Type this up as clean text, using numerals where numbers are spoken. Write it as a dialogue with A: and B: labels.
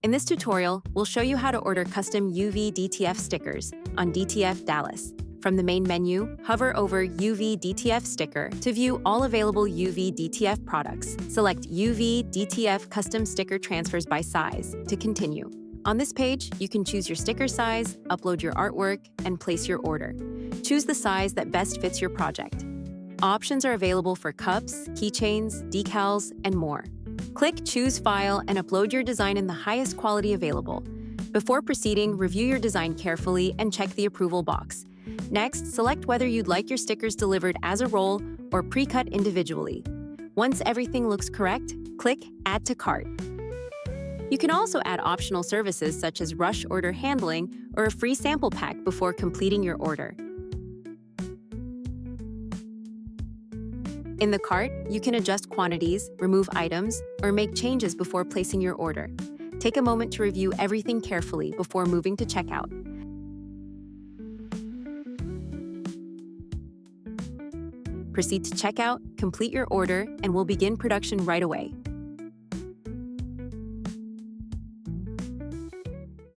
A: In this tutorial, we'll show you how to order custom UV DTF stickers on DTF Dallas. From the main menu, hover over UV DTF Sticker to view all available UV DTF products. Select UV DTF Custom Sticker Transfers by Size to continue. On this page, you can choose your sticker size, upload your artwork, and place your order. Choose the size that best fits your project. Options are available for cups, keychains, decals, and more. Click Choose File and upload your design in the highest quality available. Before proceeding, review your design carefully and check the approval box. Next, select whether you'd like your stickers delivered as a roll or pre-cut individually. Once everything looks correct, click Add to Cart. You can also add optional services such as rush order handling or a free sample pack before completing your order. In the cart, you can adjust quantities, remove items, or make changes before placing your order. Take a moment to review everything carefully before moving to checkout. Proceed to checkout, complete your order, and we'll begin production right away.